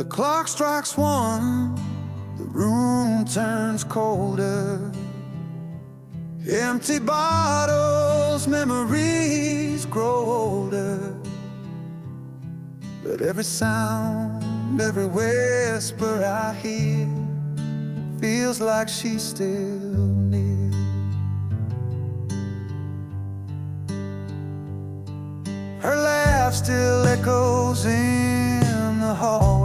The clock strikes one, the room turns colder. Empty bottles, memories grow older. But every sound, every whisper I hear feels like she's still near. Her laugh still echoes in the hallway.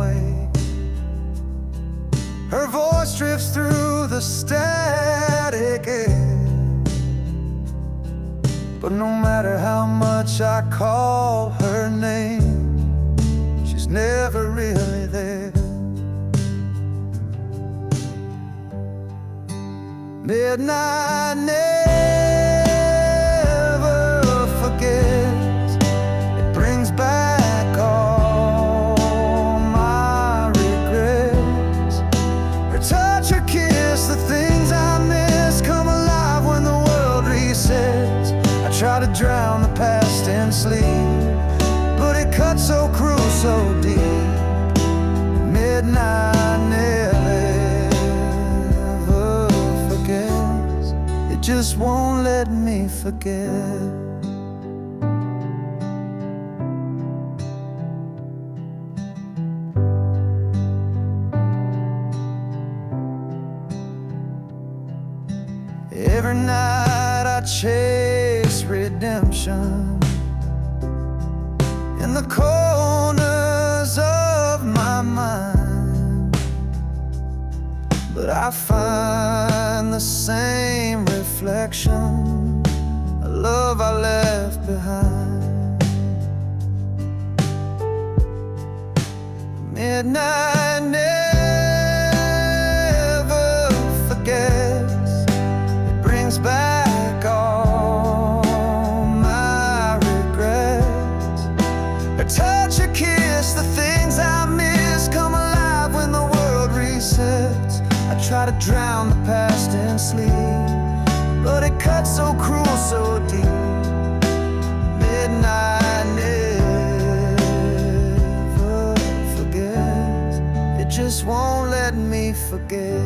Her voice drifts through the static air. But no matter how much I call her name, she's never really there. Midnight never forgets. It brings back all my regrets. Her touch, her kiss, the things I miss come alive when the world resets. I try to drown the past in sleep, but it cuts so cruel, so deep. Midnight never forgets. It just won't let me forget. Every night I chase redemption in the corners of my mind, but I find the same reflection, a love I left behind. Midnight never forgets. It brings back all my regrets. Her touch, her kiss, the things I miss come alive when the world resets. I try to drown the past in sleep, but it cuts so cruel, so deep. Midnight never forgets. It just won't let me forget.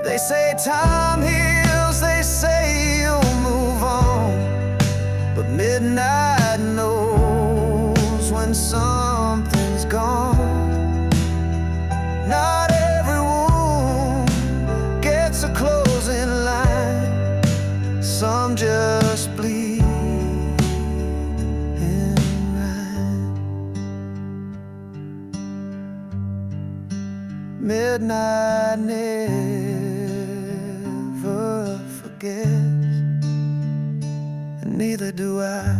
They say time heals, they say you'll move on, but midnight knows when something's gone. Not every wound gets a closing line. Some just bleed in rhyme. Midnight never forgets, and neither do I.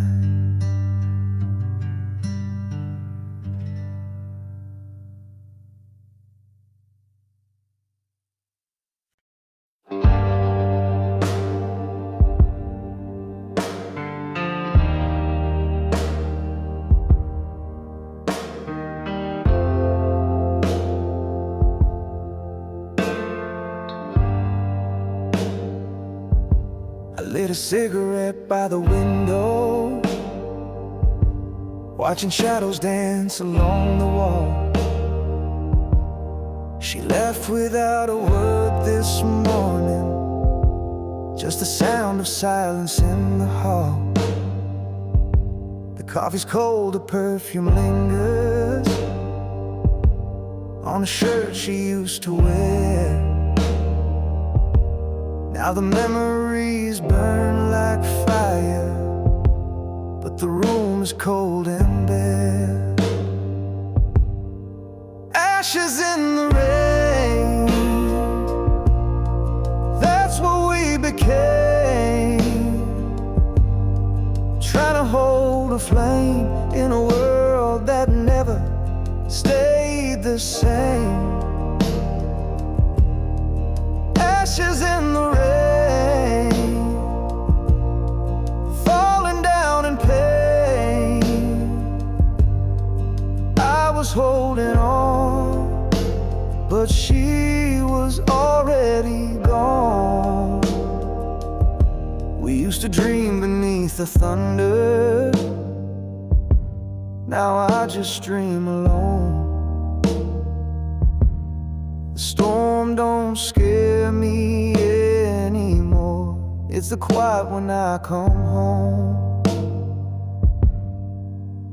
I lit a cigarette by the window, watching shadows dance along the wall. She left without a word this morning, just the sound of silence in the hall. The coffee's cold, the perfume lingers on a shirt she used to wear. Now the memories burn like fire, but the room is cold and bare. Ashes in the rain, that's what we became. Trying to hold a flame in a world that never stayed the same. Ashes in the rain, falling down in pain. I was holding on, but she was already gone. We used to dream beneath the thunder, Now I just dream alone. The storm don't scare me anymore. It's the quiet when I come home.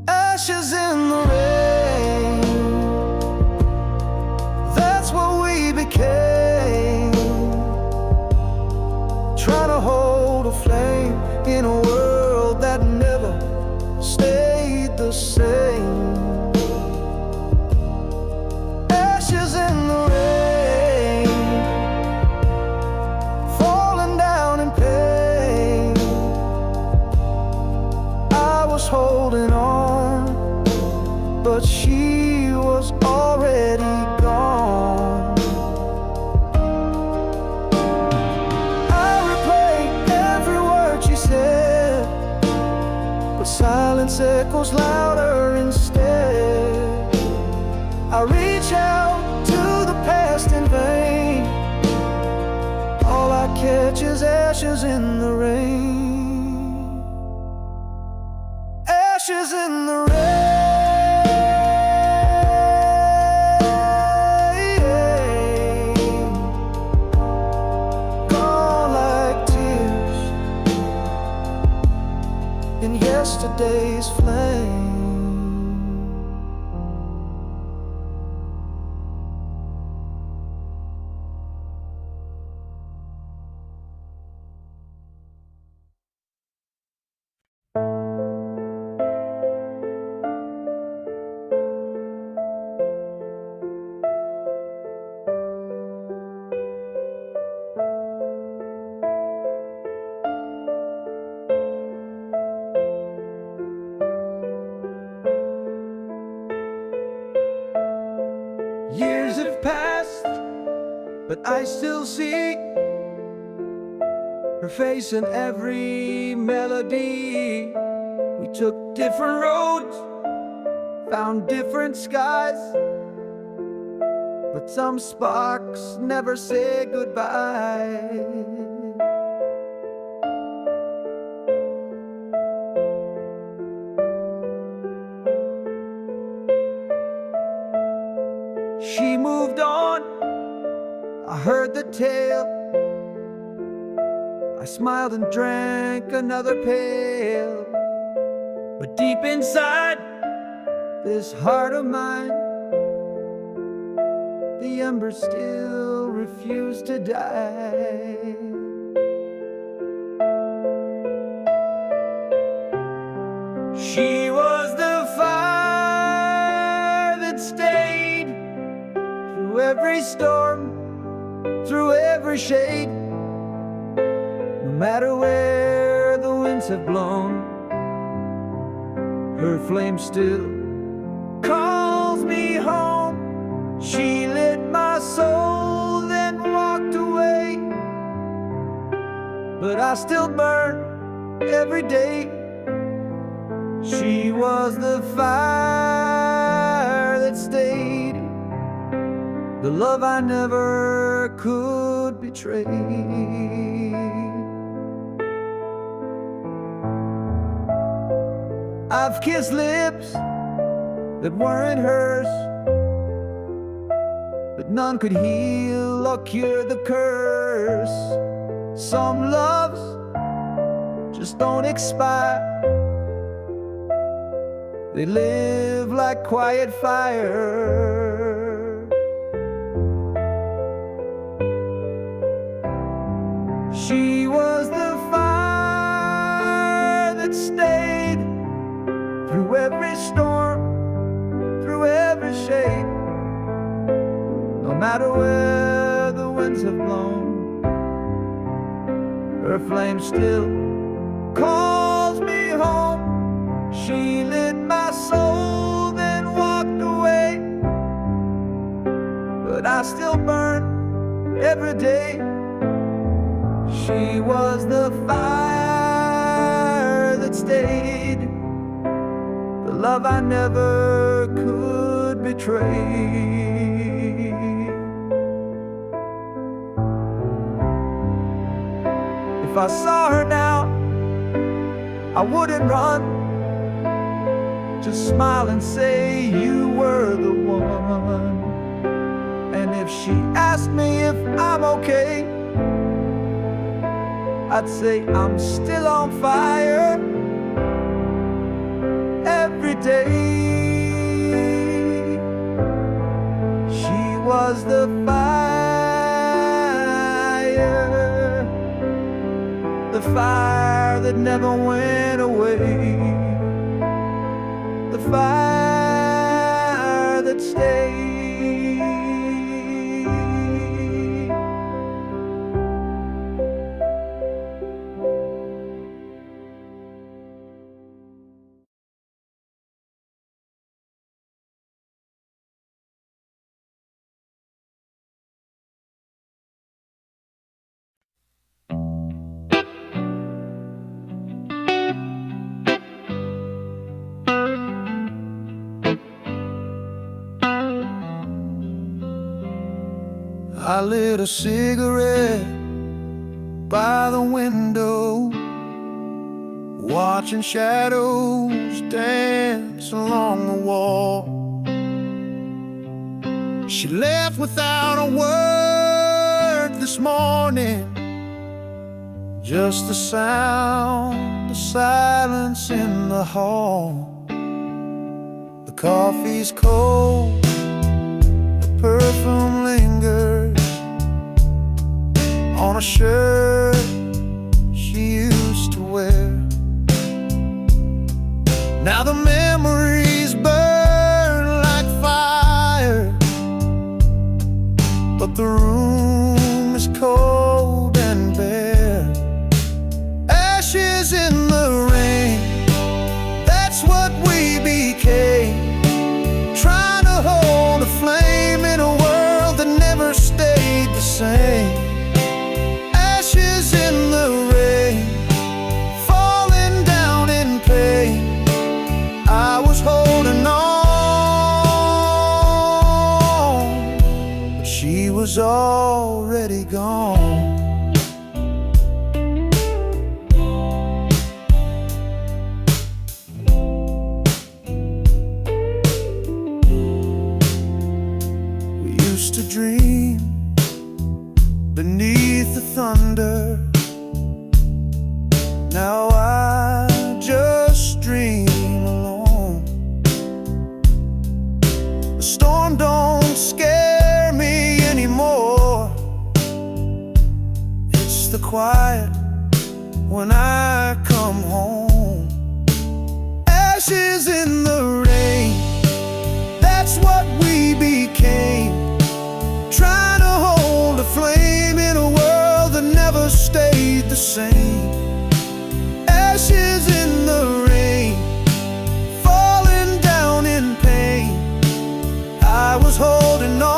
Ashes in the rain, that's what we became. Trying to hold a flame in a world that never stayed the same. Ashes in the rain, falling down in pain. I was holding on, but she was already gone. I replay every word she said, but silence echoes louder instead. I reach out to the past in vain. All I catch is ashes in the rain. Ashes in the rain. Gone like tears in yesterday's flame. Years have passed, but I still see her face in every melody. We took different roads, found different skies, but some sparks never say goodbye. She moved on, I heard the tale. I smiled and drank another pail. But deep inside this heart of mine, the embers still refuse to die. She was the fire that stayed through every storm, through every shade. No matter where the winds have blown, her flame still calls me home. She lit my soul, then walked away, but I still burn every day. She was the fire that stayed, the love I never could betray. I've kissed lips that weren't hers, but none could heal or cure the curse. Some loves just don't expire, they live like quiet fire. She was the fire that stayed through every storm, through every shade. No matter where the winds have blown, her flame still calls me home. She lit my soul, then walked away, but I still burn every day. She was the fire that stayed, the love I never could betray. If I saw her now, I wouldn't run. just smile and say you were the one. And if she asked me if I'm okay, I'd say I'm still on fire every day. She was the fire that never went away, the fire that stayed. I lit a cigarette by the window, watching shadows dance along the wall. She left without a word this morning, just the sound of silence in the hall. The coffee's cold, the perfume lingers on a shirt she used to wear. Now the memories burn like fire, but the room is cold and bare. Ashes in the rain, that's what we became, trying to hold a flame in a world that never stayed the same. Ashes in the rain, falling down in pain. I was holding on, but she was already gone. We used to dream beneath the thunder. Now I just dream alone. The storm don't scare me anymore. It's the quiet when I come home. Ashes in the rain, that's what we became, trying to hold a flame in a world that never stayed the same. Ashes in the rain, falling down in pain. I was holding on,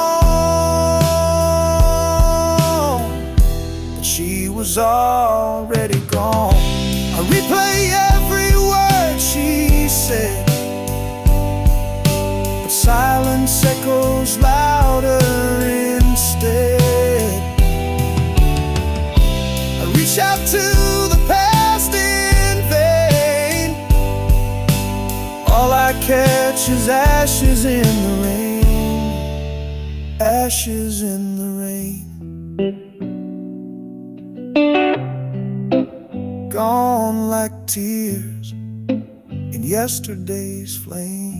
but she was already gone. I replay every word she said, but silence echoes louder instead. I reach out to the past in vain. All I catch is ashes in the rain, ashes in the rain. Gone like tears in yesterday's flame.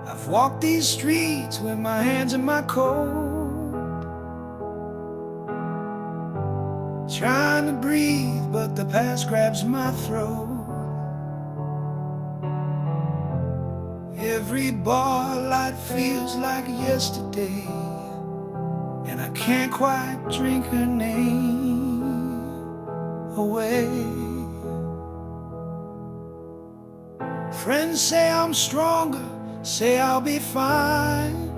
I've walked these streets with my hands in my coat, trying to breathe, but the past grabs my throat. Every bar light feels like yesterday, and I can't quite drink her name. away. Friends say I'm stronger, say I'll be fine,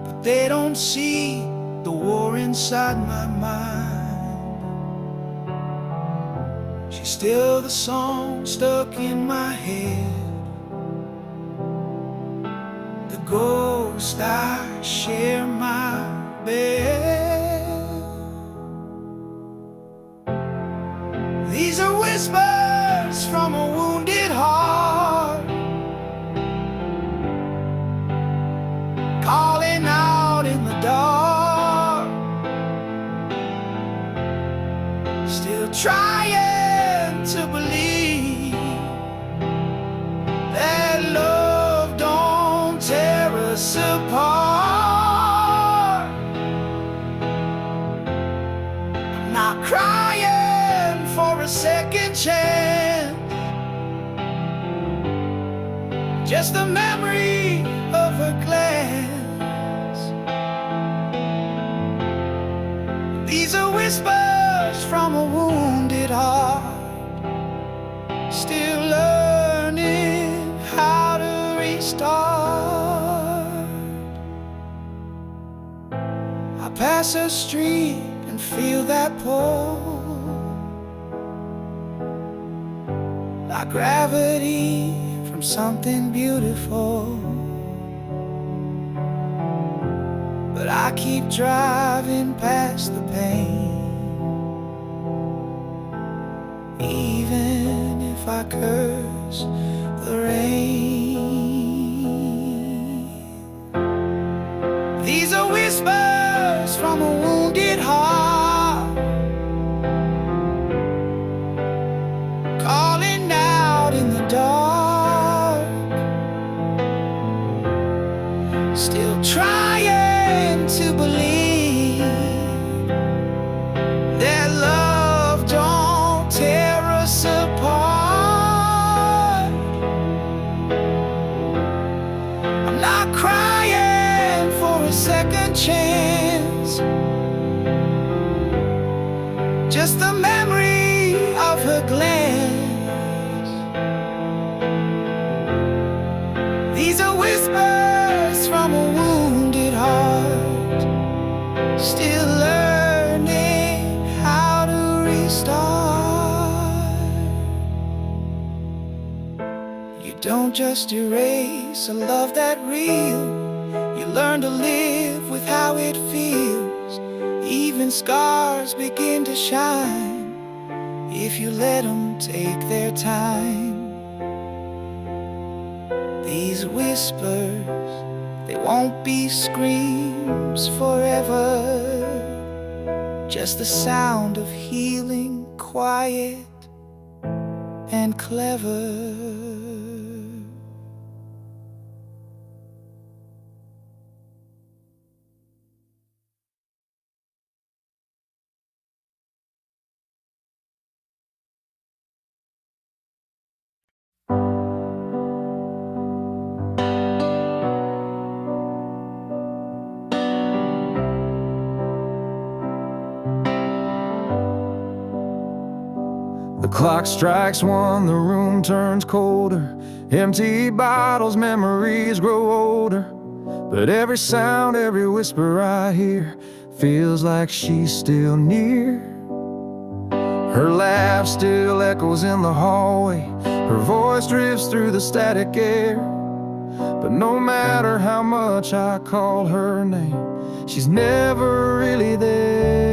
but they don't see the war inside my mind. She's still the song stuck in my head, the ghost I share my bed. These are whispers from a wounded heart, calling out in the dark, still trying to believe that love don't tear us apart. I'm not crying for a second chance, just the memory of her glance. These are whispers from a wounded heart, still learning how to restart. I pass a street and feel that pull, like gravity from something beautiful. But I keep driving past the pain, even if I curse the rain. These are whispers from a wounded heart, calling out in the dark, still trying to believe that love don't tear us apart. I'm not crying for a second chance, just the memory of her glance. These are whispers from a wounded heart, still learning how to restart. You don't just erase a love that real, you learn to live with how it feels. Even scars begin to shine if you let them take their time. These whispers, they won't be screams forever, just the sound of healing, quiet and clever. The clock strikes 1, the room turns colder. Empty bottles, memories grow older. But every sound, every whisper I hear feels like she's still near. Her laugh still echoes in the hallway, her voice drifts through the static air. But no matter how much I call her name, she's never really there.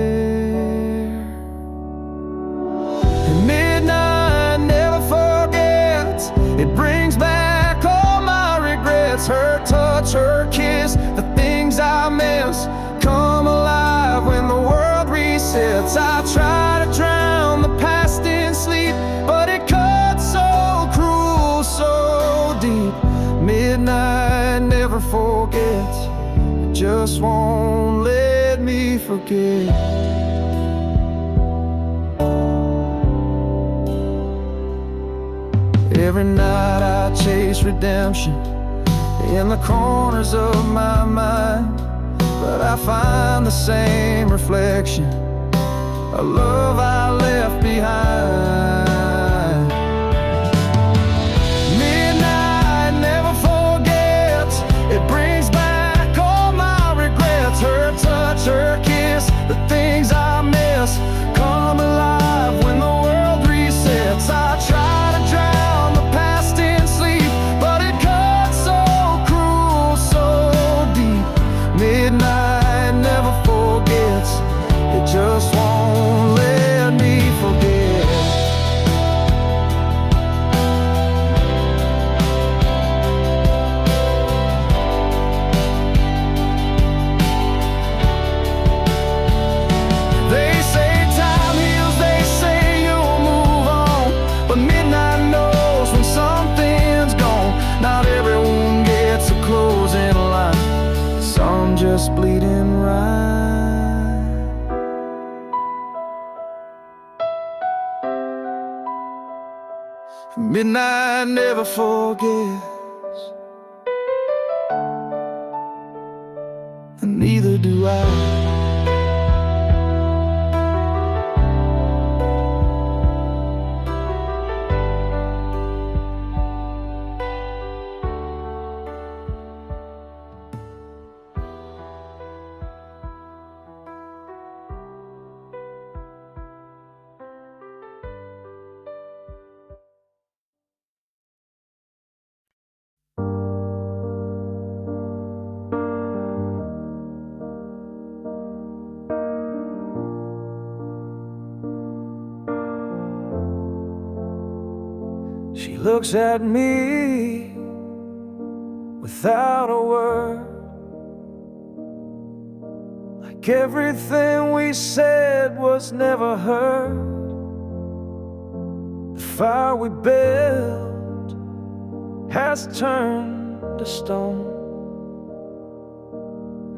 Midnight never forgets, it brings back all my regrets. Her touch, her kiss, the things I miss come alive when the world resets. I try to drown the past in sleep, but it cuts so cruel, so deep. Midnight never forgets, it just won't let me forget. Every night I chase redemption in the corners of my mind, but I find the same reflection a love I left behind. Midnight never forgets, it brings back all my regrets. Her touch, her kiss, the things I miss come alive when the world resets. I try to drown the past in sleep, but it cuts so cruel, so deep. Midnight never forgets, it just won't let me forget. They say time heals, they say you'll move on, but midnight knows when something's gone. Not everyone gets a closing line, some just bleeding right. Midnight never forgets, and neither do I. She looks at me without a word, like everything we said was never heard. The fire we built has turned to stone,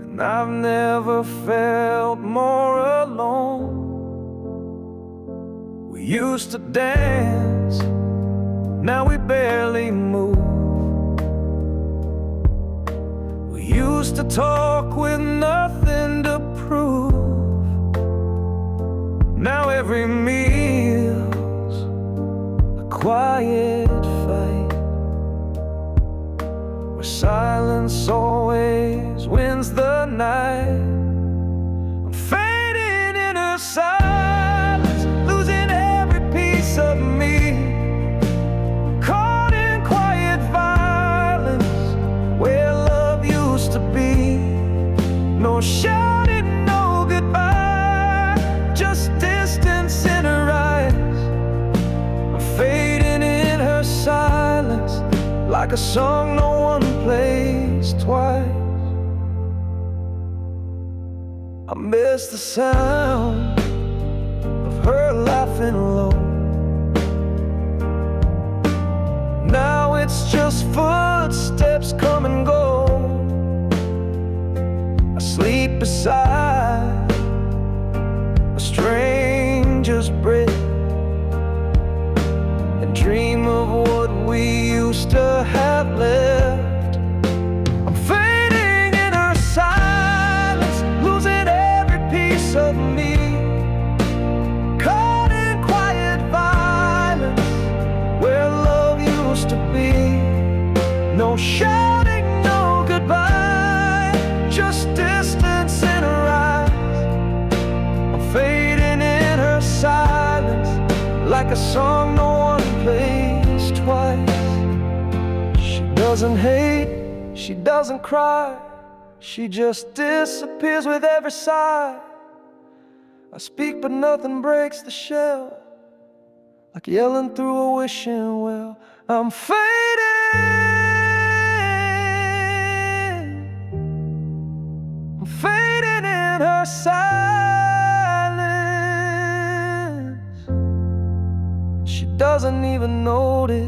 and I've never felt more alone. We used to dance, now we barely move. We used to talk with nothing to prove. Now every meal's a quiet fight, where silence always wins the night. I'm fading in her silence, losing every piece of me. No shouting, no goodbye, just distance in her eyes. I'm fading in her silence, like a song no one plays twice. I miss the sound of her laughing low. Now it's just footsteps come and go. Sleep beside a stranger's bed and dream of what we used to have left. I'm fading in her silence, losing every piece of me, caught in quiet violence where love used to be. No shouting, no goodbye, just distance in her eyes. I'm fading in her silence, like a song no one plays twice. She doesn't hate, she doesn't cry, she just disappears with every sigh. I speak but nothing breaks the shell, like yelling through a wishing well. I'm fading, I'm fading in her silence. She doesn't even notice.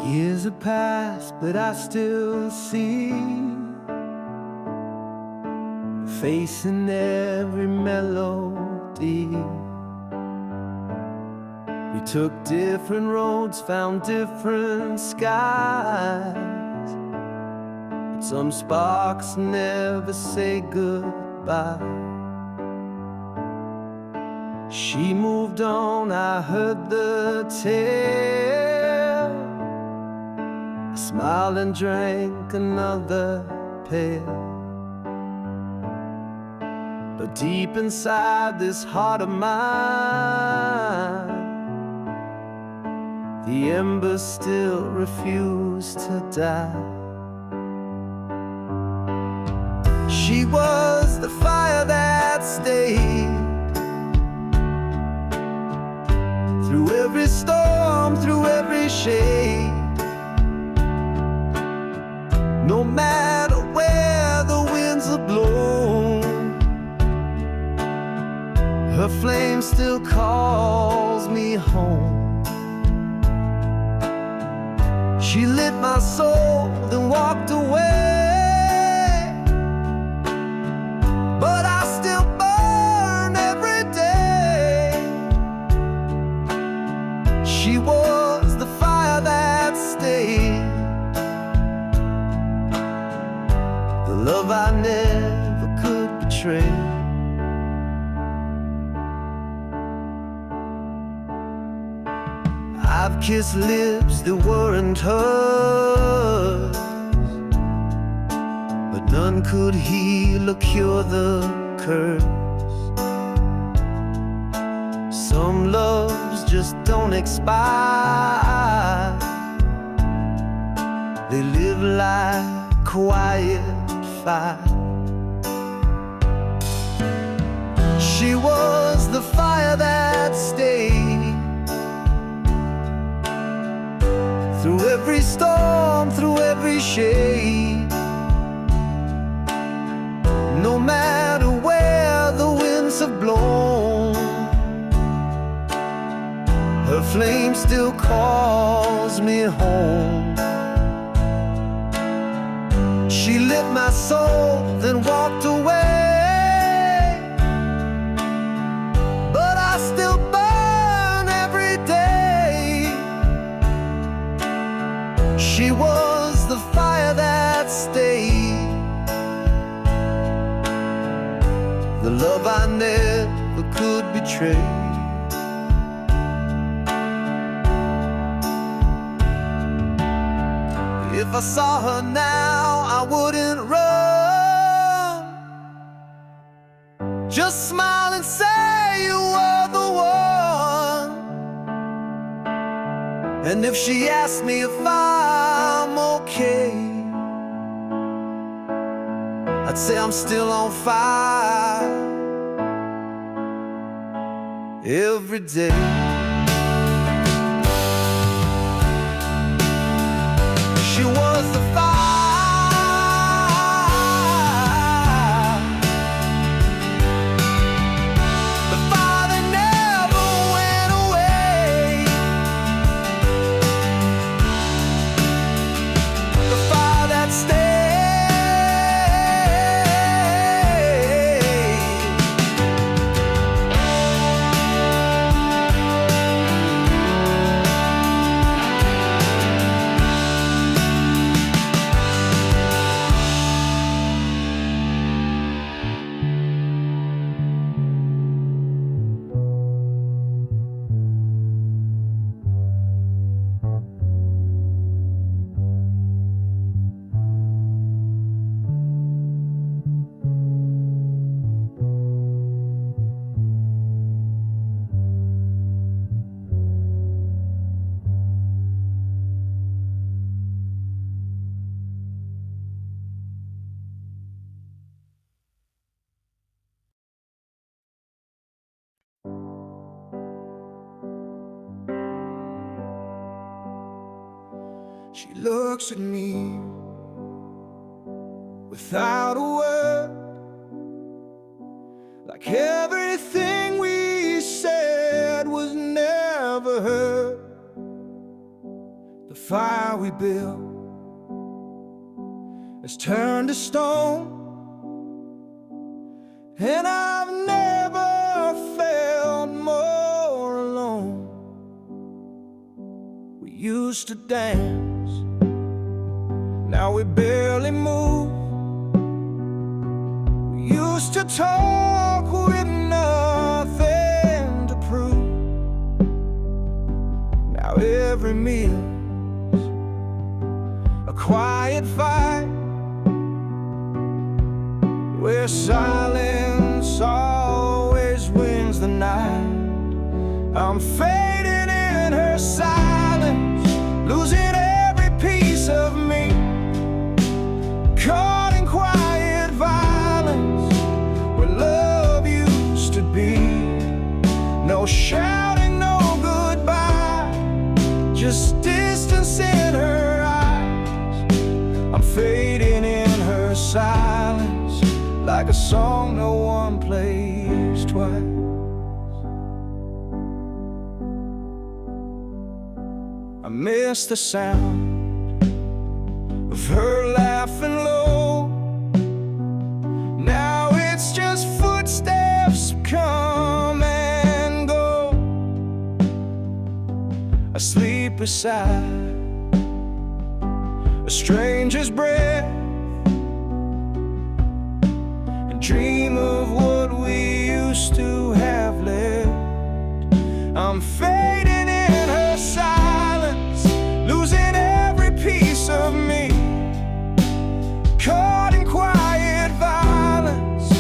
Years have passed, but I still see your face in every melody. We took different roads, found different skies, but some sparks never say goodbye. She moved on, I heard the tale. I smiled and drank another pail. But deep inside this heart of mine, the embers still refuse to die. She was the fire that stayed through every storm, through every shade. No matter where the winds have blown, her flame still calls me home. She lit my soul, then walked away, but I still burn every day. She was the fire that stayed, the love I never could betray. I've kissed lips that weren't hers, but none could heal or cure the curse. Some loves just don't expire, they live like quiet fire. She was the fire that stayed through every storm, through every shade. No matter where the winds have blown, her flame still calls me home. She lit my soul, then walked away, but I still burn every day. She was the fire that stayed, the love I never could betray. If I saw her now, I wouldn't run, just smile and say you were the one. And if she asked me if I'm okay, I'd say I'm still on fire every day. She was the fire, the fire that never went away, the fire that stayed. She looks at me without a word, like everything we said was never heard. The fire we built has turned to stone, and I've never felt more alone. We used to dance, now we barely move. We used to talk with nothing to prove. Now every meal's a quiet fight, where silence always wins the night. I'm fading in her silence, losing every piece of me, caught in quiet violence where love used to be. No shouting, no goodbye, just distance in her eyes. I'm fading in her silence, like a song no one plays twice. I miss the sound of her laughing low. Now it's just footsteps come and go. I sleep beside a stranger's breath, dream of what we used to have left. I'm fading in her silence, losing every piece of me, caught in quiet violence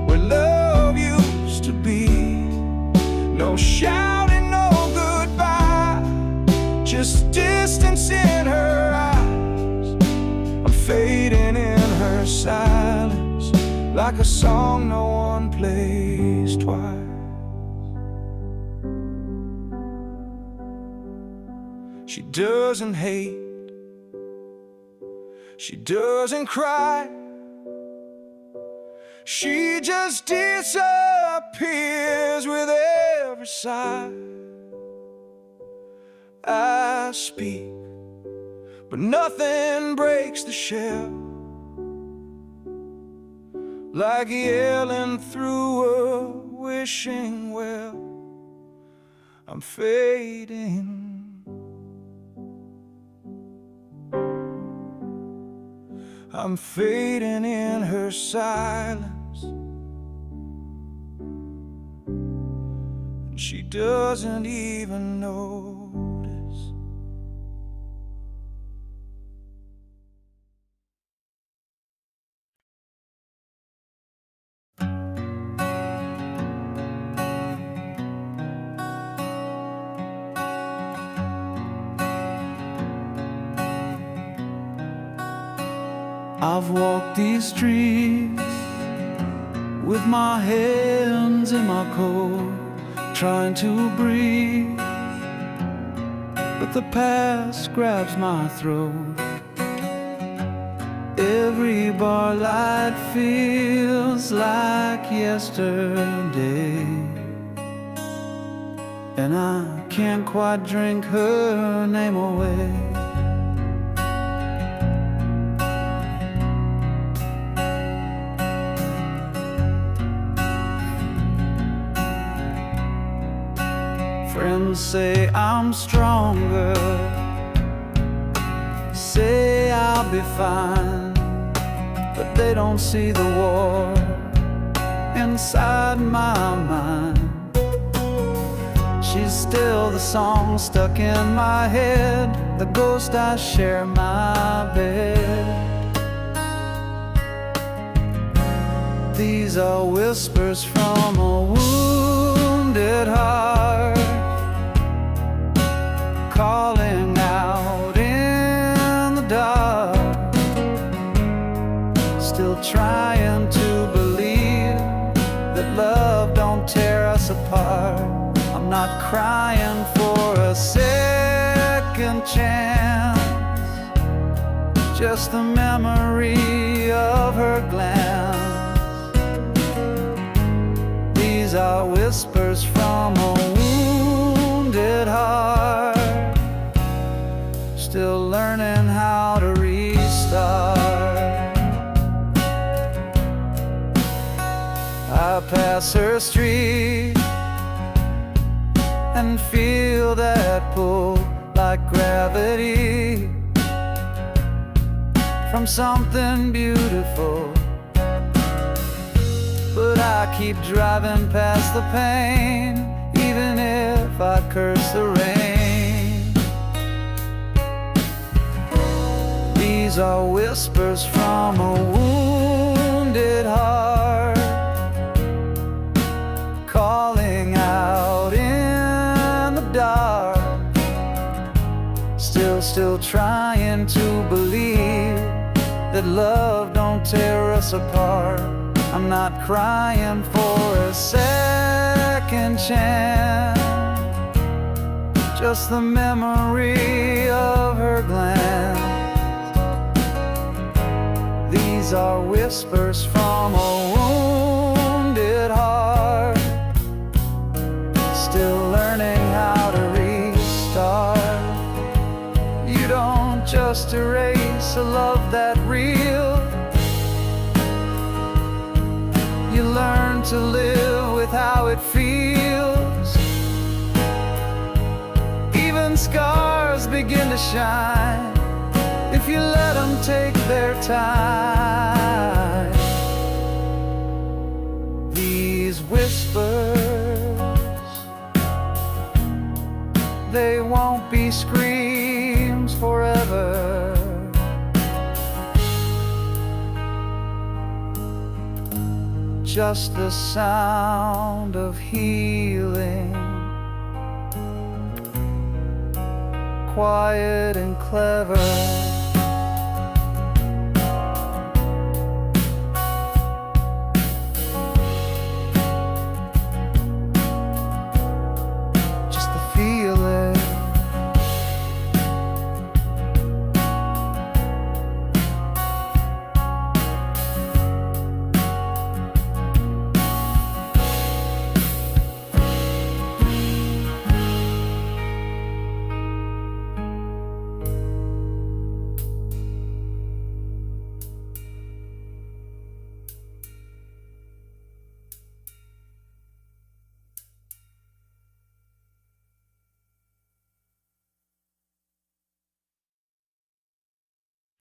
where love used to be. No shouting, no goodbye, just distance in her eyes. I'm fading in her silence, like a song no one plays twice. She doesn't hate, she doesn't cry, she just disappears with every sigh. I speak, but nothing breaks the shell, like yelling through a wishing well. I'm fading, I'm fading in her silence, and she doesn't even notice. I've walked these streets with my hands in my coat, trying to breathe, but the past grabs my throat. Every bar light feels like yesterday, and I can't quite drink her name away. Friends say I'm stronger, say I'll be fine, but they don't see the war inside my mind. She's still the song stuck in my head, the ghost I share my bed. These are whispers from a wounded heart, calling out in the dark, still trying to believe that love don't tear us apart. I'm not crying for a second chance, just the memory of her glance. These are whispers from a wounded heart, still learning how to restart. I pass her street and feel that pull like gravity from something beautiful. But I keep driving past the pain, even if I curse the rain. These are whispers from a wounded heart, calling out in the dark. Still trying to believe that love don't tear us apart. I'm not crying for a second chance, just the memory of her glance. These are whispers from a wounded heart, still learning how to restart. You don't just erase a love that real, you learn to live with how it feels. Even scars begin to shine if you let them take their time. These whispers, they won't be screams forever. Just the sound of healing, quiet and clever.